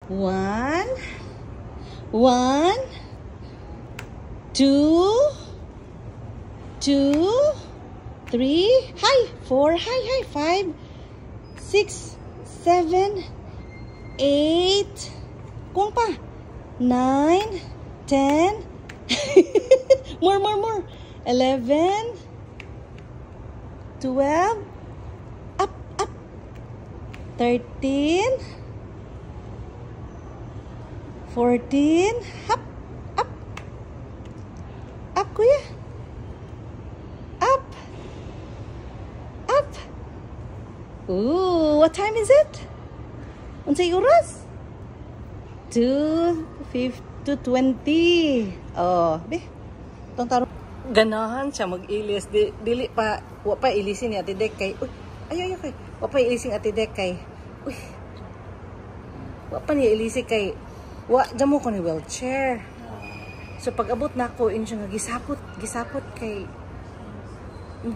1, 1, 2, 2, 3, hi, 4, hi, 5, 6, 7, 8, kuwang pa, 9, 10, more, 11, 12, up, 13, 14, up, kuya, up. Ooh, what time is it? Unsay oras? 2:20. Oh, be. Tong taro. Ganahan siya mag-ilis. Dili pa, wa pa ilisin ni Ate Dek kay. Uy, ayo kay. Wa pa ilisin Ate Dek kay. Uy. Wa pa ni ilisi kay. Wa jamo ko ni wheelchair. So pag abot na ako, in siya nga gisapot kay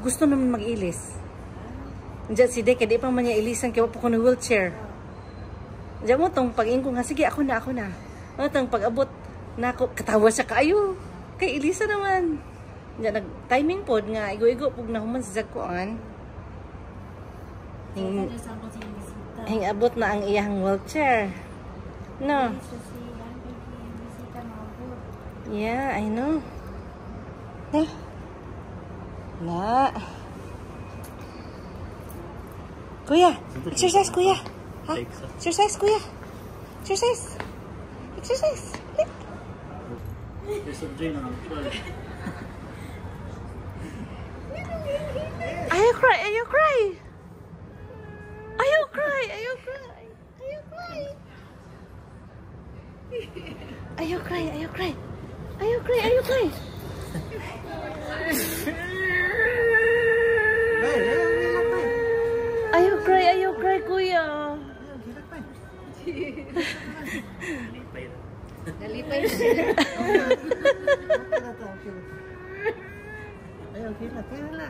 gusto naman mag-ilis. Diyan si Dek, di pa man niya ilisan kaya pa ko ng wheelchair. Diyan mo tong pag-in ko nga, sige ako na. Ano tong pag-abot na ako, katawa siya kaayo. Kay ilisa naman. Diyan nag-timing pod nga, igo-igo pag nahuman sa Zagkuan. Hing abot na ang iyang wheelchair. No? Yeah, I know. Na. Kuya, exercise kuya. Ha? Exercise kuya. Exercise. Are you cry? Are you cry, kuya? Nalipay.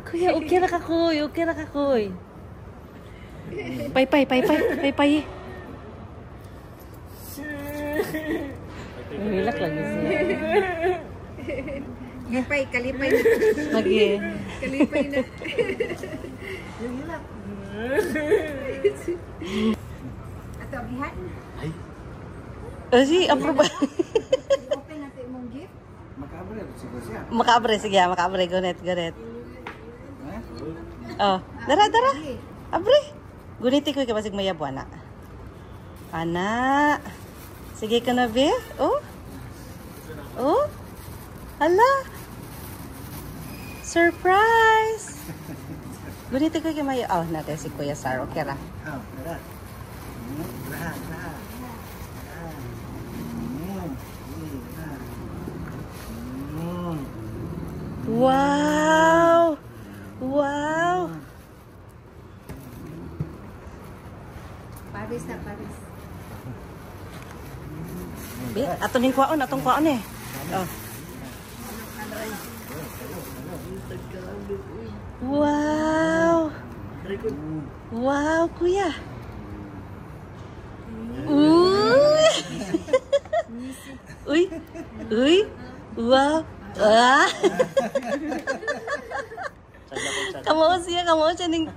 Kuya, okay ra ka, kuy. Pay. Hilak lagi siya. Kalipay na. Lagi. Kalipay na. Yung hilak. Ato agihan? Ay. Si approve. Open natin mong gift. Makabre sige, makabre gonet. Oh, dara. Abre. Guniti ko kay basig mayabo ana. Ana. Sige ka na, be. Oh. Hala. Surprise. Guniti ko kay mayo. Oh, natin si Kuya Sar. Okay ra. Oh, dara. Wow. Paris. Be, atong kwaon eh. Oh. Wow, kuya. Uy. Wow. Kamo siya ning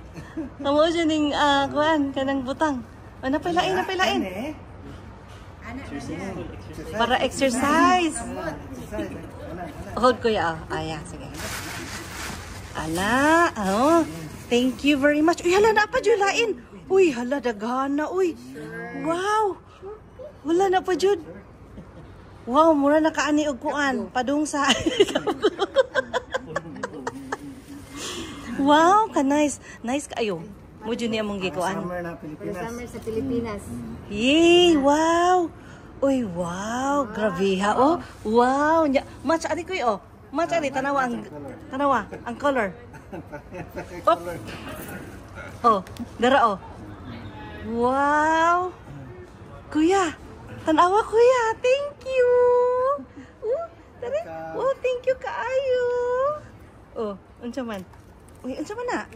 kuan kanang butang. Napilain. Para exercise. Hold kuya. Yeah, sige. Ala, thank you very much. Uy, hala na pa julain. Uy, hala daghana, uy. Wow. Wala na pa jud. Wow, mura na kaani og kuan, padung sa. Wow, ka nice. Nice kaayo. Mo jud ni among gikuan. Summer sa Pilipinas. Yay, wow. Uy, wow, grabe ha. Oh, wow. Match ari koy oh. Match ari tanawa ang color. Op. Oh, dara oh. Wow. Kuya, tanawa kuya. Thank you. Dara. Oh, thank you kaayo. Oh, unsa man? Uy, unsa man na?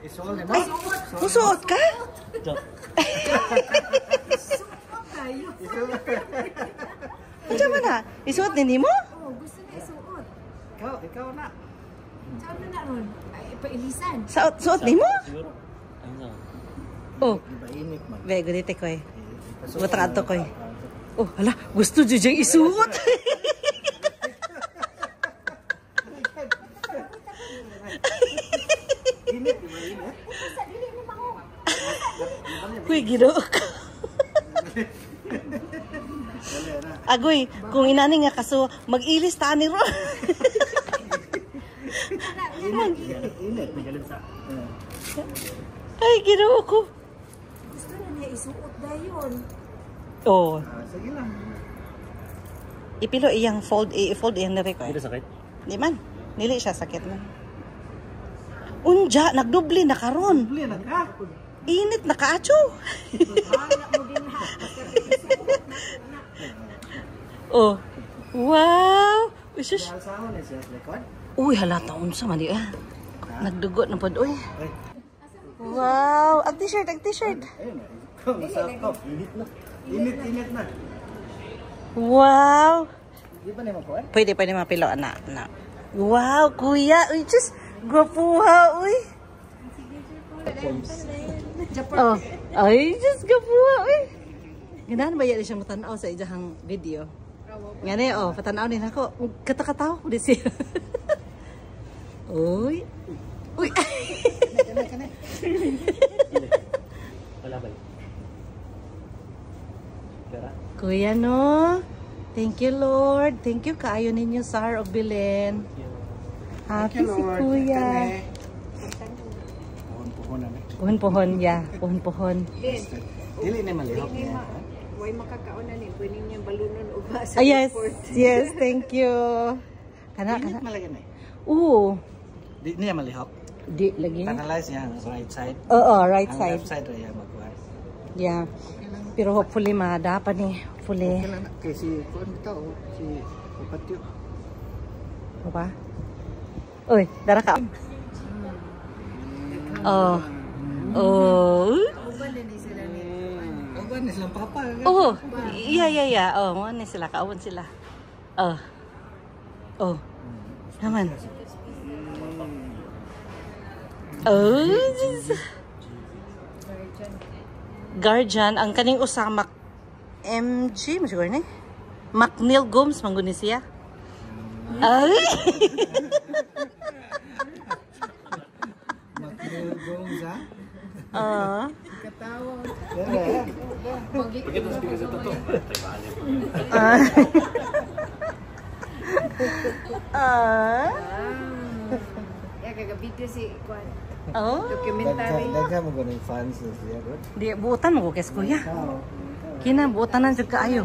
Isuot. Ay, musuot ka? kayo. Unsa man na? Isuot ni nimo? Oh, gusto na isuot. Ikaw na. Saan na na ron? Ay, pailisan. Suot nimo? Siguro. Ano? Oh, Iba init man. very good ite koy. Butra ato koy. Oh, hala, gusto jud isuot. Init, di ba init? Sa dili ni mako. Kuy ginoo ko. Agoy, kung inani nga kaso mag-ilis ta ni ro. Init, may galit sa. Ay, ginoo ko. Gusto na niya isuot dayon. Oh, Sige lang. ipilo iyang fold iyang nire ko. Hindi sakit? Di man. Nili siya sakit man. Unja, nagdoble na karon. Bili na ka. Init na kaacho. Hala mo din ha. Oh. Wow. Usus. Alsahon na siya sa likod. Uy, halata unsa man di ah. Nagdugo na pod uy. Ay, Wow, ang t-shirt. ayun na. Kung masarap ko. Init na. Init na. Wow. Di ba naman ko eh? Pwede mapilo na. Wow, kuya. Uy, just gwapuha uy. Oh, ay, just gwapuha uy. Ganahan ba yan siya matanaw sa ijahang video? Ngani, oh, patanaw din ako. Kata-katawa ko din siya. Uy. Uy. Wala ba? Pera? Kuya, no? Thank you, Lord. Thank you, kaayo ninyo, Sar og Belen. Happy si Kuya. Puhon-puhon na. Puhon-puhon, ya. Puhon-puhon. Dili na malihok. Way makakaon na ni kuning niya balunon ug sa Ah, yes. Yes, thank you. Kana. Init malaga na. Oo. Di niya malihok. Di lagi. Analyze niya ang right side. Oo, right Ang side. left side o yan magkuhan. Yeah. Pero hopefully madapan ni. Hopefully. Kailan na. Kasi kuhan ito. Si Papatyo. Ano ba? Uy, dara ka. Oh. Oh. uban din sila ni. Ang ba na silang papa? Oh. Yeah. Oh, mo ni sila kaawon sila. Oh. Oh. Naman. Oh. Jesus. Guardian ang kaning usamak MG mo siguro ni. McNeil Gomes mangguni siya. Ay. Gomes ha? Katawa. Pagkita sa bigay sa totoo. Ya kagabidyo si Kwan. Oh. Documentary. Dagha mo ganun fans na siya. Di buutan mo ko kes kuya. Kina buutan nang jud kaayo.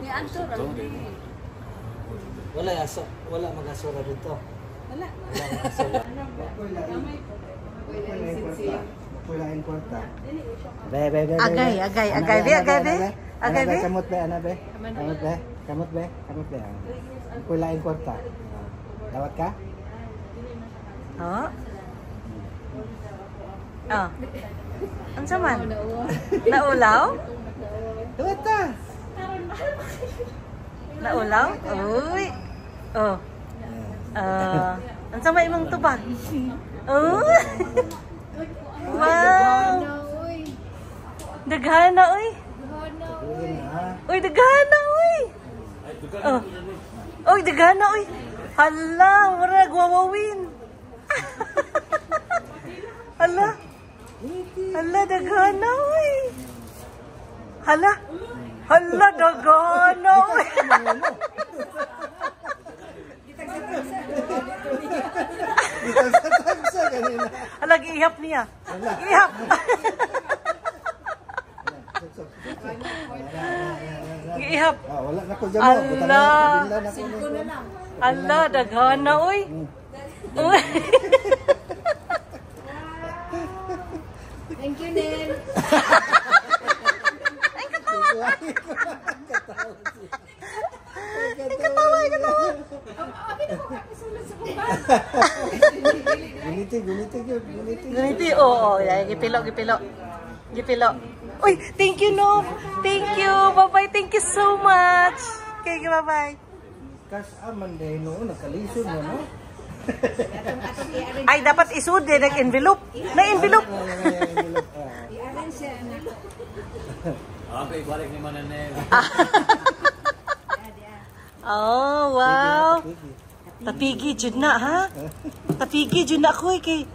Ni Anton. Wala aso, wala mag-asura dito. Wala. Pulain kwarta. Agay. Kamot be, ana be. Kamot be. Pulain kwarta. Dawat ka? Oh. Oh. Unsa man? Naulaw? Dawat ta. Naulaw? Uy. Oh. Unsa may imong tubag? Oh. Wow. Daghana uy. Uy, daghana uy. Oh. Uy, daghana uy. Hala, murag wawawin. Hala. Hala, daghana uy. Hala. Hala, daghana uy. Tagsa kanina. Hala, giihap niya. Giihap. Giihap. Wala na ko dyan. Allah. Binlan ako ni. Hala, daghana uy. Uy. Thank you, Nen. Katawa. Guniti, guniti, guniti. Ganito, oo. Gipilo. Gipilo. Uy, thank you, no. Thank you. Bye-bye. Thank you so much. Okay, bye-bye. Kas aman dahil noon, nakalisod na, no? Ay, dapat isud din nag-envelope. Na-envelope. I-arrange siya, anak. Okay, balik ni Mananel. Oh, wow. Tapigi jud na, ha? Tapigi jud na ko kay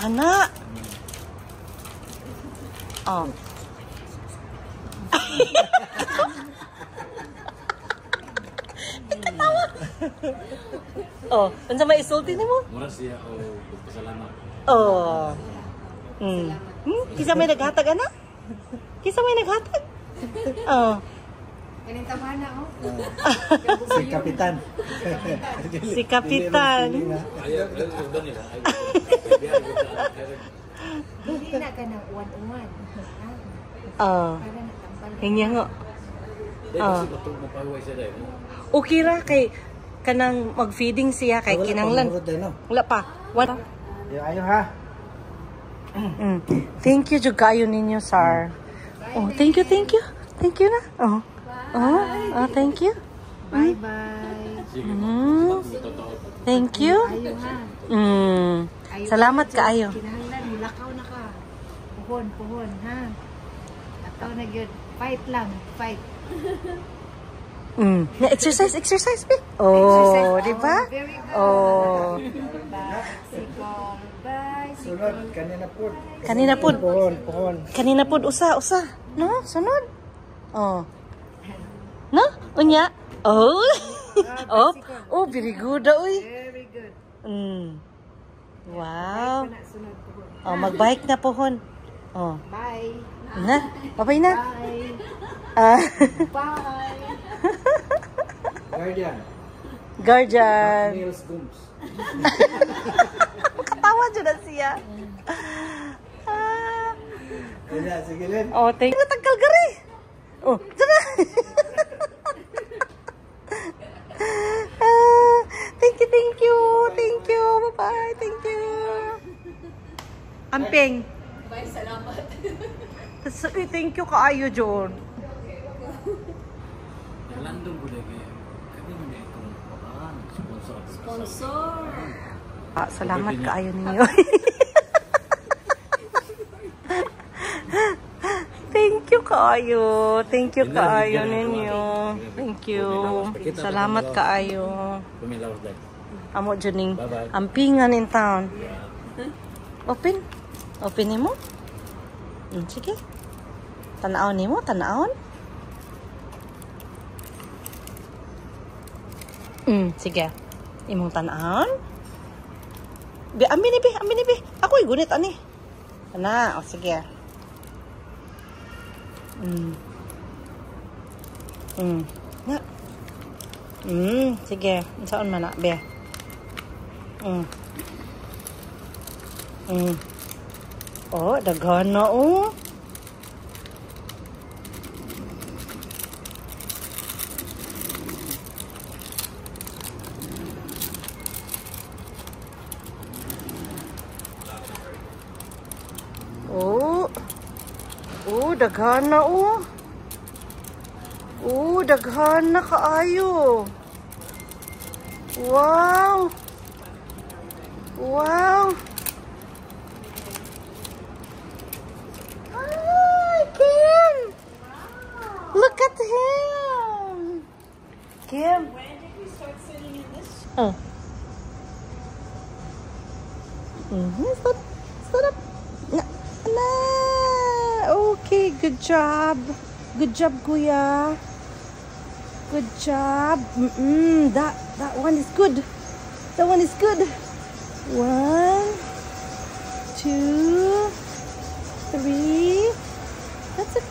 anak. Oh. Katawa. Oh, unsa may isulti nimo? Mura siya o pasalamat. Oh. Kisa may naghatag ana? Kisa may naghatag? Oh. Kaning tamana, oh. Si Kapitan. Si Kapitan. Ayaw, doon nila. Hindi na ka ng uwan-uwan. Oh. Para natambal. Hingya nga. Dahil kasi matulog mo pahuway siya dahil. Okay ra kay kanang mag-feeding siya kay kinanglan. Wala pa. What? Ayo ha. Thank you jud kayo ninyo, sir. Oh, thank you. Thank you na. Oh. Oh, thank you. Bye-bye. Thank you. Ayo ha. Salamat kaayo. Kinahanglan, mulakaw na ka. Puhon, ha. Ataw na gyud. Fight lang, fight. Exercise, be. Oh, di ba? Very good. Oh. Bicycle, bicycle. Sunod, kanina po. Kanina pod. Pohon. Kanina pod usa. No, sunod. Oh. No? Unya? Oh. Oh, very good oy. Very good. Wow. Pana, sunod, puhon. Oh, mag-bike na pohon. Oh. Bye. Na, babay na. Bye. Bye. Guardian. Nails Gooms. Tawa dyan na siya. Sige Len. Oh, thank you. Tagkal gari. Oh, dyan na. Thank you. Bye-bye. Thank you. Amping. Bye, salamat. Thank you kaayo, John. Landong ko dahil kaya. Kami mo na itong sponsor. Salamat kaayo ninyo. Thank you kaayo ninyo. Thank you. Salamat kaayo. Pumilaw dahil. Amo juning Bye-bye. ampingan in town. Open nimo? Sige. Tanaon nimo, tanaon. Sige. Imong tanaon. Amin ni be. Ako gunit ani. Ana, sige. Na. Sige. Saan man na, be? Oh, daghan na oh. Daghan na oh. Daghan na kaayo. Wow. Hi, Kim. Look at him. Kim. When did we start sitting in this? Oh. Start up. Na. Okay, good job. Good job, Kuya. Good job. That one is good. That one is good. 1, 2, 3. That's it.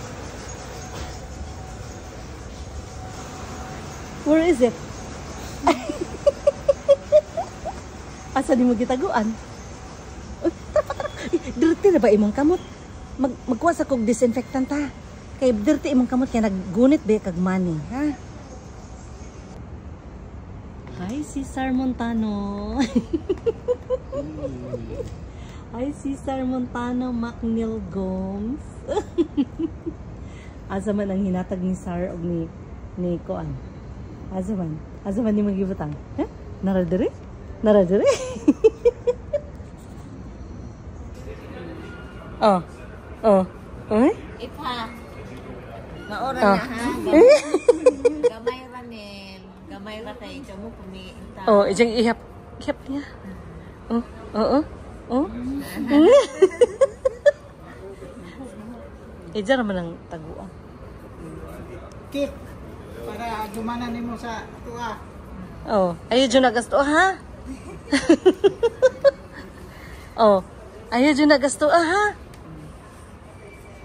Where is it? Asa di mo gitaguan? Dirty na ba imong kamot? Magkuha sa kog disinfectant ha. Kay dirty imong kamot kaya naggunit ba kag money, ha? Hi, Cesar Montano. Hi, Cesar Montano, McNeil Gomes. Asa man ang hinatag ni Sar o ni Koan? Asa man ni magibutang? Naradiri? Oh. Ipa. Naora Oh. na ha. Gamay ra nin. Gamay ra kay kamo kumiinta. Oh, ijang ihap niya. Oh. Ija naman ang taguan. Kit, para dumanan nimo sa tuwa. Oh, ayo dyan na gasto ha? Oh, ayo dyan na gasto ha?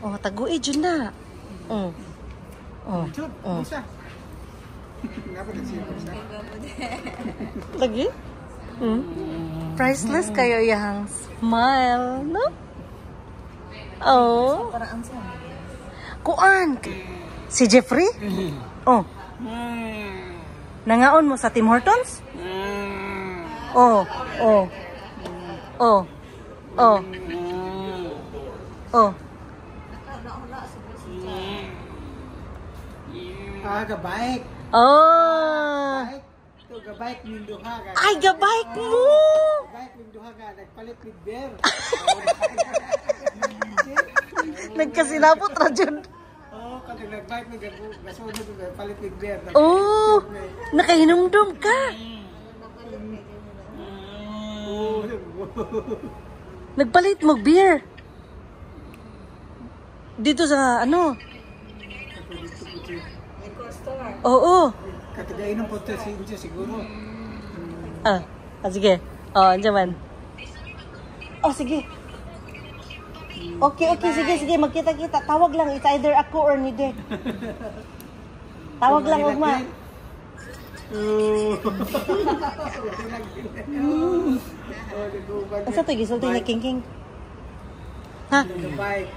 Oh, taguin dyan na. Oh. Chud, isa. Dapat siya. Lagi? Priceless kayo yang smile, no? Oh. Kuan. Si Jeffrey? Oh. Nangaon mo sa Tim Hortons? Oh. Gabike. Oh. Ito, gabike minduha ka. Ay, gabike mo! Gabike minduha ka. Nagpalit with bear. Nagkasilapot ra dyan. Oh, kasi nagbike mo, gasunod mo, nagpalit with bear. Oh, nakahinumdum ka. Nagpalit mo beer. Dito sa ano? Oo. Katagayin ng punta siguro. Sige. Andiyan. Oh, sige. Okay, sige. Magkita-kita. Tawag lang. It's either ako or ni Dek. Tawag lang, Ugma. Asa to, gisulti na king. Ha? Gabike.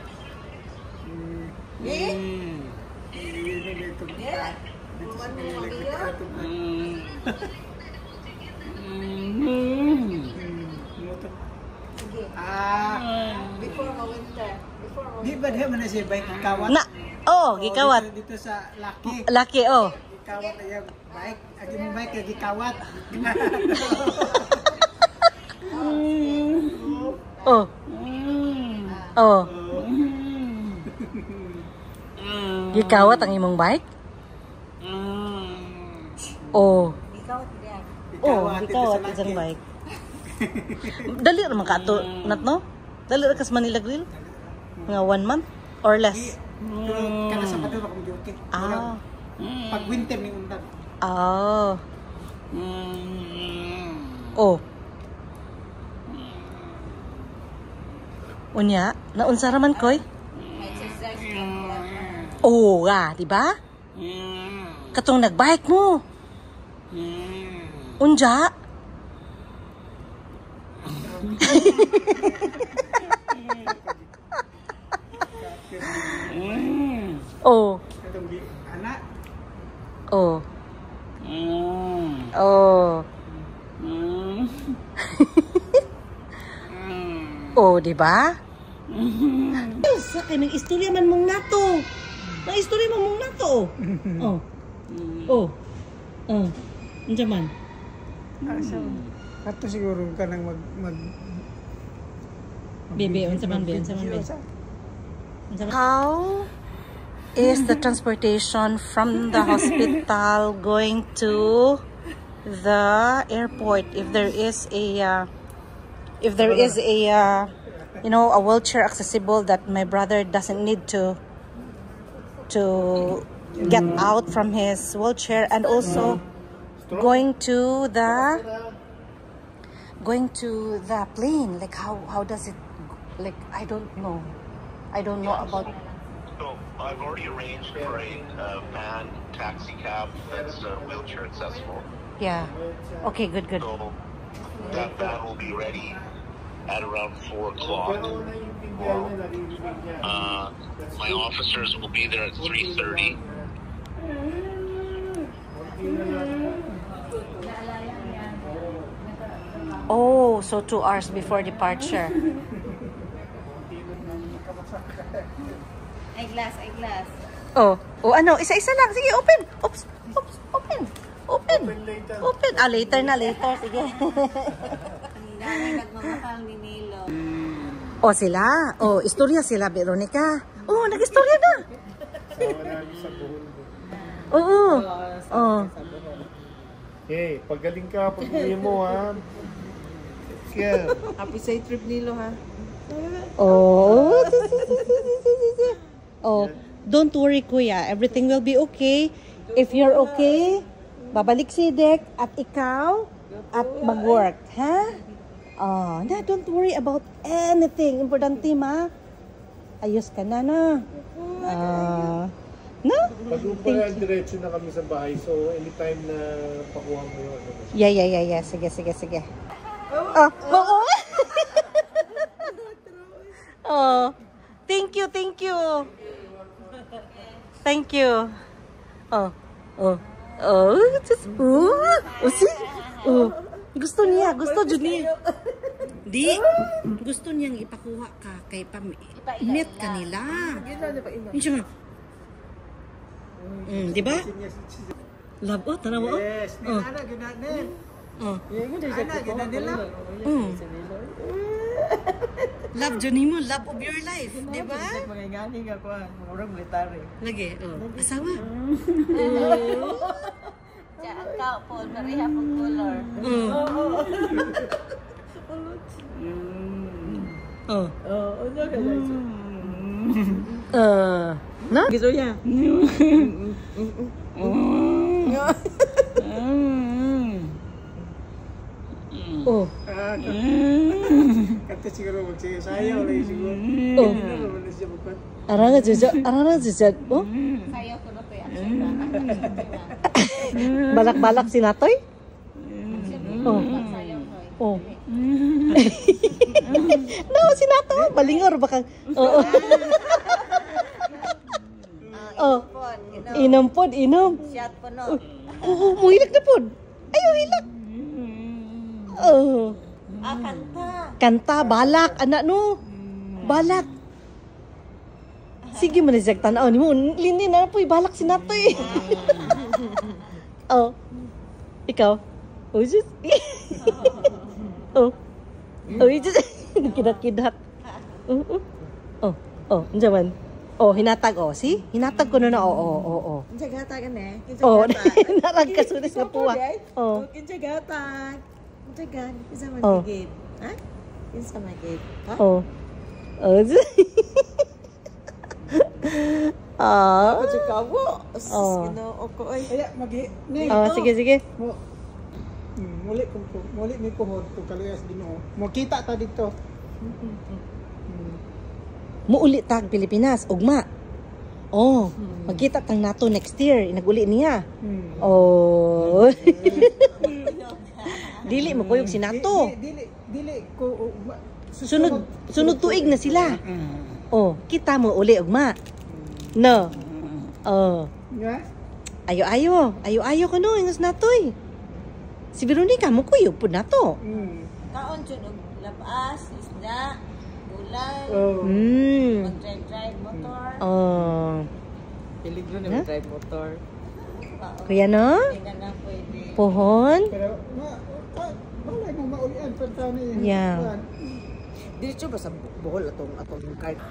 Before winter. Di ba diha man na siya bike kawat? Na. Oh, gikawat. Dito sa Lucky. Laki, oh. Kawat na yung bike. Agi mo bike kaya gikawat. Oh. Oh. Gikawat ang imong bike? Oh. Gikawat isang bike. Dali ra man ka ato, nat no? Dali ra kas Manila Grill? Nga 1 month or less? Kana sa padura kung duty. Pag winter ni undan. Oh. Unya, naunsa ra man koy? Oh, di ba? Katong nagbike mo. Unja? Oh. Anak. Oh. Oh. Oh, di ba? Sa kanang istorya man mong nato. Na istorya man mong nato. Oh. Oh. Oh. Unsa man? Kato siguro ka nang mag Bebe, unsa man. How is the transportation from the hospital going to the airport if there is a you know, a wheelchair accessible that my brother doesn't need to get out from his wheelchair, and also going to the plane, like how does it, like I don't know about. So I've already arranged for a van taxi cab that's wheelchair accessible. Yeah. Okay, good. So that van will be ready at around 4 o'clock. My officers will be there at 3:30. Oh, so 2 hours before departure. Eyeglass. Oh, ano? Isa-isa lang. Sige, open. Oops, open. Open. Later na. Sige. Ang dami nagmamahal ni Nilo. Oh, sila. Oh, istorya sila, Veronica. Oh, nag-istorya na. Oo. Oh. Hey, pagaling ka, pag-uwi mo, ha? Yeah. Happy safe trip, Nilo, ha? Oh. Oh, don't worry, kuya. Everything will be okay. If you're okay, babalik si Dek at ikaw at mag-work, ha? Oh, don't worry about anything. Importante, ma. Ayos ka na, no? No? Pag-upa diretso na kami sa bahay, so anytime na pakuha mo yun. Yeah. Sige. Oh, oo. Oh, thank you. Gusto jud niya. Gusto niyang ipakuha ka kay meet kanila. Di ba? Love, tanaw mo. Yes, nila ginanin. Nila. Love Johnny mo, love of your life, di ba? Magigani ka ko, murang military. Lagi, asawa. Diyan ang tao po, pareha pong color. Na? Gusto niya? Kata siguro magsayaw lang siguro. Hindi naman na siya bukod. Arana jujat. Oh? Sayaw ko na to yan. Balak-balak si Natoy? Sayaw ko. No, si Nato. Balingor baka. Oo. Inom. Shot po no. Muhilak na pod. Ayaw hilak. Kanta, balak, anak no. Balak. Sige man siya tanaw ni mo. Lindi na po balak si Natoy. Ikaw. Just. Just kidat-kidat. Anjaman. Hinatag see? Hinatag ko na. Kinsa gatagan eh. Narag ka sulis nga puwa. Kinsa gatag. Kinsa man gigit. Ha? Kinsa man gigit. Ha? Ako si Kawo. Ginoo ko ay. Kaya magi. Sige. Muli mi puhod to kaluyas Ginoo. Mo kita ta dito. Muuli tag Pilipinas, ugma. Magkita tang nato next year, inaguli niya. Dili mo kuyog si nato. Dili ko Sunod tuig na sila. Kita mo uli ugma. No. nga. Ayo ko no, ingas natoy. Si Veronica mo kuyog pud nato. Kaon jud og labas, isda, gulay, mag-drive motor. Peligro na drive motor. Kuya no? Hindi na pwede. Pohon? Pero wala mo maulian pa taon ni. Yeah. Diretso ba sa Bohol atong card?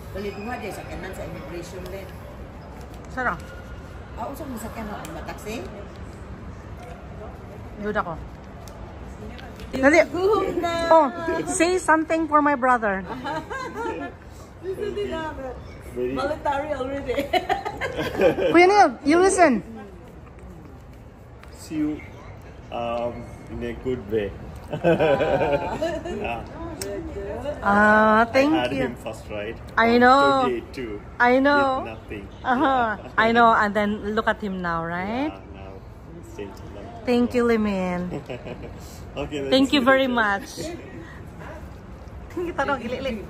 Balik mo dyan sa kanan sa immigration din. Sara, Usap mo sa kanan ang mataksi? duda ko. Dali. Say something for my brother. Military already. Kuya Neil, you listen. See you in a good way. Thank I had you. him first, right? I know. 38 too. I know. With nothing. I know. And then look at him now, right? Now, same to them. Thank you, Limin. Okay, let's Thank you see. very much. Kita dong, gili-gili.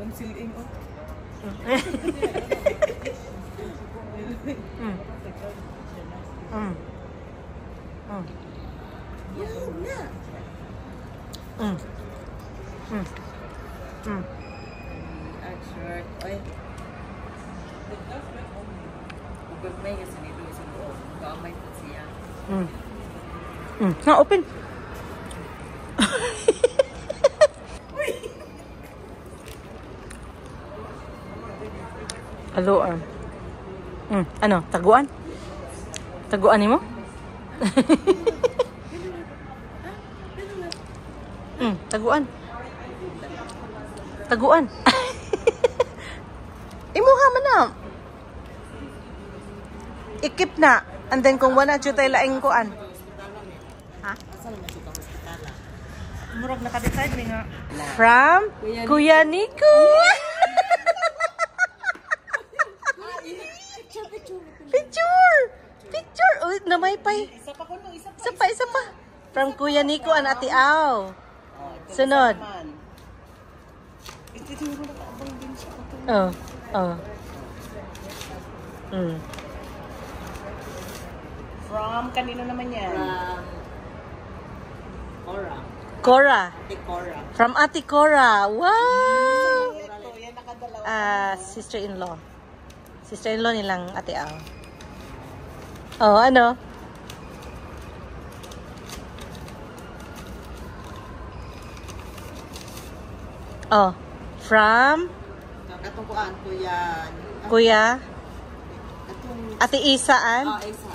Na open. Hello, ano, taguan? Taguan mo? Taguan. Taguan. Imuha man na. Ikip na. And then kung wala dyan tayo laing kuan. Ha? Murag nakadecide mi nga. From Kuya Nico. Picture! Picture! Uy, namaypay. Isa pa. From Kuya Nico and Ate Au. Sunod. Oh. From kanino naman yan? Cora. Ate Cora. From Ate Cora. Wow! Ito, yan nakadalawa. Sister-in-law. Sister-in-law nilang Ate Au. Oh, ano? Oh, from Katungkuan ko yan. Kuya Atong... Ate Isa and Isa.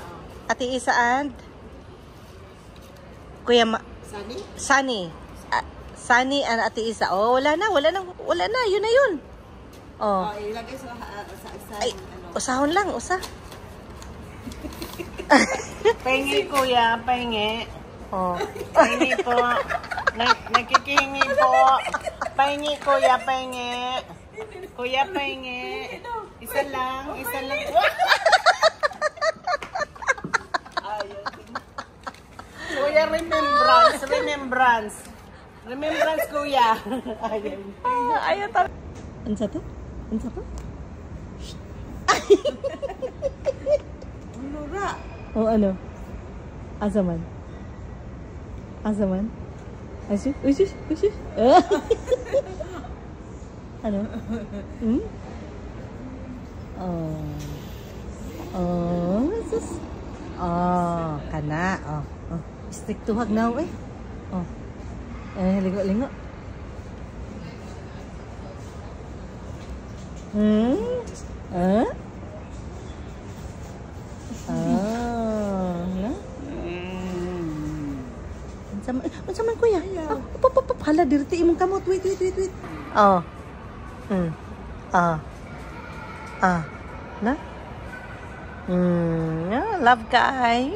Ate Isa and Kuya Sunny? Sunny. Sunny and Ate Isa. Oh, wala na. Yun na yun. Oh. Ilagay sa isa. Ay, usahon lang, usa. Pahingi kuya, pahingi. Oh. Pahingi po. Nakikihingi po. Pahingi kuya, pahingi. Kuya, pahingi. Isa lang. Kuya, remembrance. Remembrance kuya. Ayaw ta. Unsa to? Nura. Oh, ano? Azaman. Asyik. Ano? Sus. Kana. Stick to hug now eh. Lingo. Unsa man kuya? Hala, dirti imong kamot. Wait. Na? Love ka ay.